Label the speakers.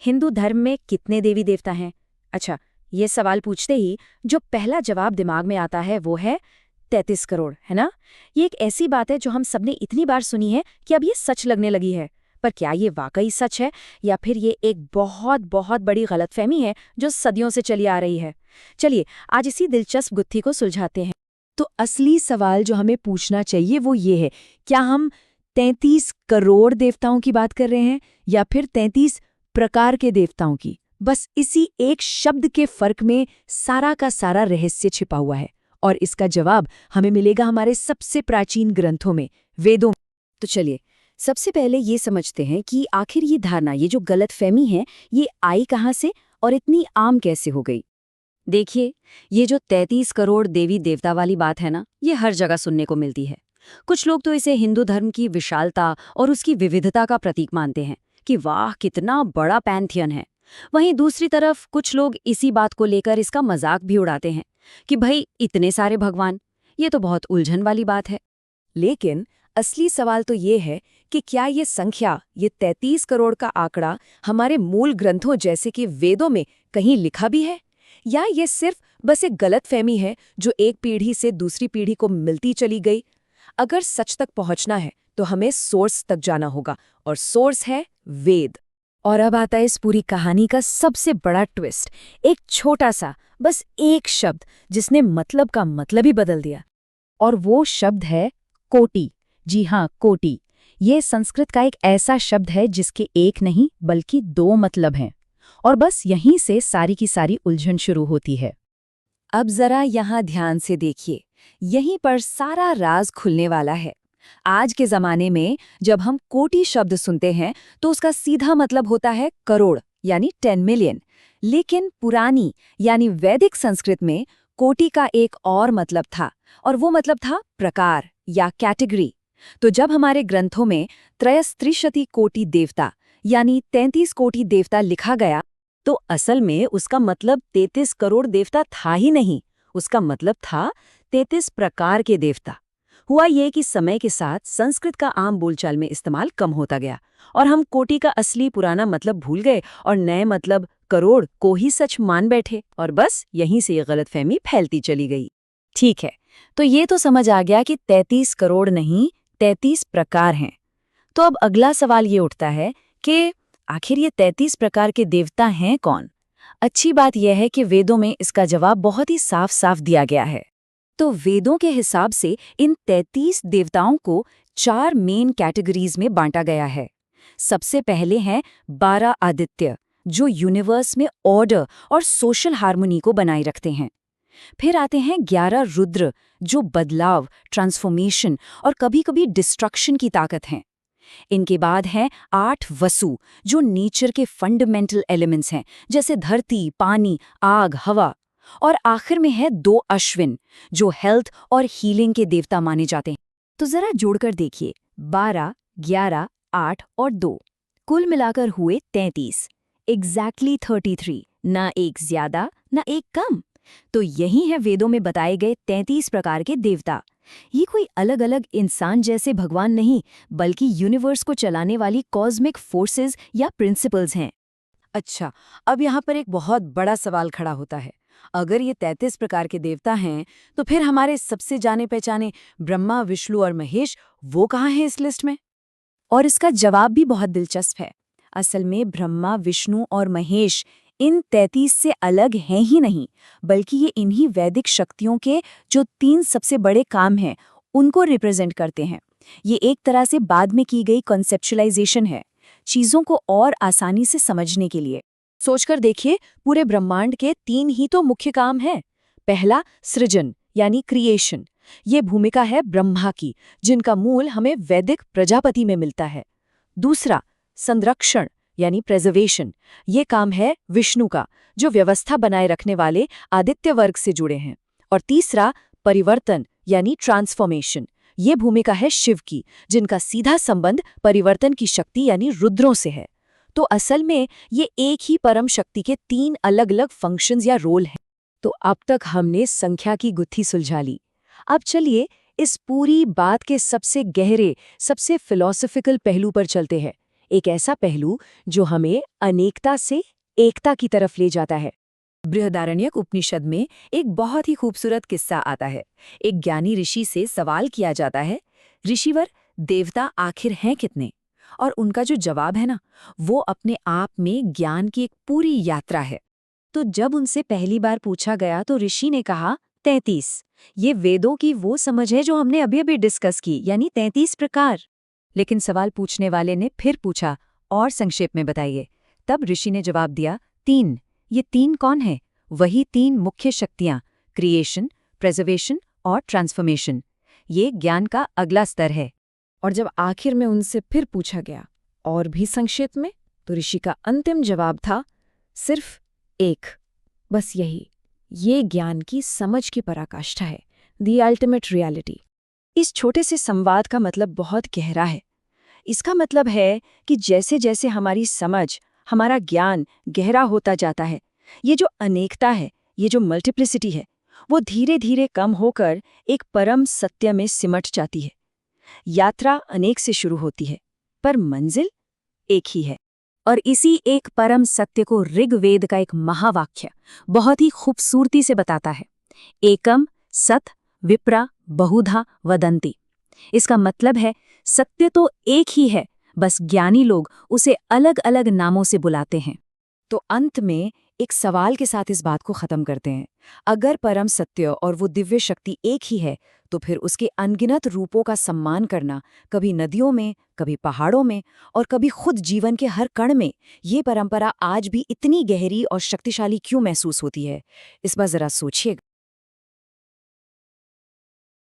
Speaker 1: हिंदू धर्म में कितने देवी देवता हैं? अच्छा, ये सवाल पूछते ही जो पहला जवाब दिमाग में आता है वो है 33 करोड़, है ना? ये एक ऐसी बात है जो हम सबने इतनी बार सुनी है कि अब ये सच लगने लगी है। पर क्या ये वाकई सच है या फिर ये एक बहुत बहुत बड़ी गलतफहमी है जो सदियों से चली आ रही है? चलिए आज इसी दिलचस्प गुत्थी को सुलझाते हैं।
Speaker 2: तो असली सवाल जो हमें पूछना चाहिए वो ये है, क्या हम 33 करोड़ देवताओं की बात कर रहे हैं या फिर 33 प्रकार के देवताओं की? बस इसी एक शब्द के फर्क में सारा का सारा रहस्य छिपा हुआ है और इसका जवाब हमें मिलेगा हमारे सबसे प्राचीन ग्रंथों में, वेदों में।
Speaker 1: तो चलिए सबसे पहले ये समझते हैं कि आखिर ये धारणा, ये जो गलतफहमी है, ये आई कहाँ से और इतनी आम कैसे हो गई। देखिए, ये जो 33 करोड़ देवी देवता वाली बात है ना, ये हर जगह सुनने को मिलती है। कुछ लोग तो इसे हिंदू धर्म की विशालता और उसकी विविधता का प्रतीक मानते हैं कि वाह कितना बड़ा पैंथियन है। वहीं दूसरी तरफ कुछ लोग इसी बात को लेकर इसका मजाक भी उड़ाते हैं कि भाई इतने सारे भगवान, ये तो बहुत उलझन वाली बात है।
Speaker 2: लेकिन असली सवाल तो ये है कि क्या ये संख्या, ये 33 करोड़ का आंकड़ा हमारे मूल ग्रंथों जैसे कि वेदों में कहीं लिखा भी है, या ये सिर्फ बस एक गलतफहमी है जो एक पीढ़ी से दूसरी पीढ़ी को मिलती चली गई? अगर सच तक पहुंचना है तो हमें सोर्स तक जाना होगा, और सोर्स है वेद।
Speaker 1: और अब आता है इस पूरी कहानी का सबसे बड़ा ट्विस्ट, एक छोटा सा, बस एक शब्द जिसने मतलब का मतलब ही बदल दिया। और वो शब्द है कोटि। जी हाँ, कोटि। ये संस्कृत का एक ऐसा शब्द है जिसके एक नहीं बल्कि दो मतलब हैं। और बस यहीं से सारी की सारी उलझन शुरू होती है।
Speaker 2: अब जरा यहाँ ध्यान से देखिए, यहीं पर सारा राज खुलने वाला है। आज के जमाने में जब हम कोटि शब्द सुनते हैं तो उसका सीधा मतलब होता है करोड़, यानी 10 मिलियन। लेकिन पुरानी यानी वैदिक संस्कृत में कोटि का एक और मतलब था, और वो मतलब था प्रकार या कैटेगरी। तो जब हमारे ग्रंथों में त्रयस्त्रिशति कोटि देवता यानी 33 कोटि देवता लिखा गया, तो असल में उसका मतलब 33 करोड़ देवता था ही नहीं, उसका मतलब था 33 प्रकार के देवता। हुआ ये कि समय के साथ संस्कृत का आम बोलचाल में इस्तेमाल कम होता गया और हम कोटि का असली पुराना मतलब भूल गए और नए मतलब करोड़ को ही सच मान बैठे, और बस यहीं से ये गलतफहमी फैलती चली गई।
Speaker 1: ठीक है, तो ये तो समझ आ गया कि 33 करोड़ नहीं 33 प्रकार हैं। तो अब अगला सवाल ये उठता है कि आखिर ये 33 प्रकार के देवता हैं कौन? अच्छी बात यह है कि वेदों में इसका जवाब बहुत ही साफ साफ दिया गया है। तो वेदों के हिसाब से इन 33 देवताओं को 4 मेन कैटेगरीज में बांटा गया है। सबसे पहले हैं 12 आदित्य, जो यूनिवर्स में ऑर्डर और सोशल हार्मोनी को बनाए रखते हैं। फिर आते हैं 11 रुद्र, जो बदलाव, ट्रांसफॉर्मेशन और कभी-कभी डिस्ट्रक्शन की ताकत हैं। इनके बाद हैं 8 वसु, जो नेचर के फंडामेंटल एलिमेंट्स हैं, जैसे धरती, पानी, आग, हवा। और आखिर में है 2 अश्विन, जो हेल्थ और हीलिंग के देवता माने जाते हैं। तो जरा जोड़कर देखिए, 12, 11, 8 और 2, कुल मिलाकर हुए 33, एग्जैक्टली 33, ना एक ज्यादा ना एक कम। तो यही है वेदों में बताए गए 33 प्रकार के देवता। ये कोई अलग अलग इंसान जैसे भगवान नहीं, बल्कि यूनिवर्स को चलाने वाली कॉस्मिक फोर्सेस या प्रिंसिपल्स हैं।
Speaker 2: अच्छा, अब यहाँ पर एक बहुत बड़ा सवाल खड़ा होता है। अगर ये 33 प्रकार के देवता हैं, तो फिर हमारे सबसे जाने पहचाने ब्रह्मा, विष्णु और महेश, वो कहाँ हैं इस लिस्ट में?
Speaker 1: और इसका जवाब भी बहुत दिलचस्प है। असल में ब्रह्मा, विष्णु और महेश इन 33 से अलग हैं ही नहीं, बल्कि ये इन्हीं वैदिक शक्तियों के जो 3 सबसे बड़े काम हैं, उनको रिप्रेजेंट करते हैं। ये एक तरह से बाद में की गई कॉन्सेप्चुअलाइजेशन है, चीज़ों को और आसानी से समझने के लिए।
Speaker 2: सोचकर देखिए, पूरे ब्रह्मांड के 3 ही तो मुख्य काम हैं। पहला, सृजन यानी क्रिएशन। ये भूमिका है ब्रह्मा की, जिनका मूल हमें वैदिक प्रजापति में मिलता है। दूसरा, संरक्षण यानी प्रेजर्वेशन। ये काम है विष्णु का, जो व्यवस्था बनाए रखने वाले आदित्य वर्ग से जुड़े हैं। और तीसरा, परिवर्तन यानी ट्रांसफॉर्मेशन। ये भूमिका है शिव की, जिनका सीधा संबंध परिवर्तन की शक्ति यानी रुद्रों से है। तो असल में ये एक ही परम शक्ति के 3 अलग-अलग फंक्शंस या रोल हैं। तो अब तक हमने संख्या की गुत्थी सुलझा ली। अब चलिए इस पूरी बात के सबसे गहरे, सबसे फिलॉसफिकल पहलू पर चलते हैं। एक ऐसा पहलू जो हमें अनेकता से एकता की तरफ ले जाता है। बृहदारण्यक उपनिषद में एक बहुत ही खूबसूरत किस्सा आता है। एक ज्ञानी ऋषि से सवाल किया जाता है, ऋषिवर, देवता आखिर हैं कितने? और उनका जो जवाब है ना, वो अपने आप में ज्ञान की एक पूरी यात्रा है। तो जब उनसे पहली बार पूछा गया तो ऋषि ने कहा 33। ये वेदों की वो समझ है जो हमने अभी अभी डिस्कस की, यानी 33 प्रकार। लेकिन सवाल पूछने वाले ने फिर पूछा, और संक्षेप में बताइए। तब ऋषि ने जवाब दिया, 3। ये 3 कौन है? वही 3 मुख्य शक्तियां, क्रिएशन, प्रिजर्वेशन और ट्रांसफॉर्मेशन। ये ज्ञान का अगला स्तर है। और जब आखिर में उनसे फिर पूछा गया, और भी संक्षेप में, तो ऋषि का अंतिम जवाब था, सिर्फ एक। बस यही, ये ज्ञान की समझ की पराकाष्ठा है, द अल्टीमेट रियलिटी। इस छोटे से संवाद का मतलब बहुत गहरा है। इसका मतलब है कि जैसे जैसे हमारी समझ, हमारा ज्ञान गहरा होता जाता है, ये जो अनेकता है, ये जो मल्टीप्लिसिटी है, वो धीरे धीरे कम होकर एक परम सत्य में सिमट जाती है। यात्रा अनेक से शुरू होती है, पर मंजिल एक ही है। और इसी एक परम सत्य को ऋग्वेद का एक महावाक्य बहुत ही खूबसूरती से बताता है। एकम सत विप्रा बहुधा वदन्ति। इसका मतलब है, सत्य तो एक ही है, बस ज्ञानी लोग उसे अलग अलग नामों से बुलाते हैं। तो अंत में एक सवाल के साथ इस बात को खत्म करते हैं। अगर परम सत्य और वो दिव्य शक्ति एक ही है, तो फिर उसके अनगिनत रूपों का सम्मान करना, कभी नदियों में, कभी पहाड़ों में और कभी खुद जीवन के हर कण में, ये परंपरा आज भी इतनी गहरी और शक्तिशाली क्यों महसूस होती है? इस बार जरा सोचिएगा।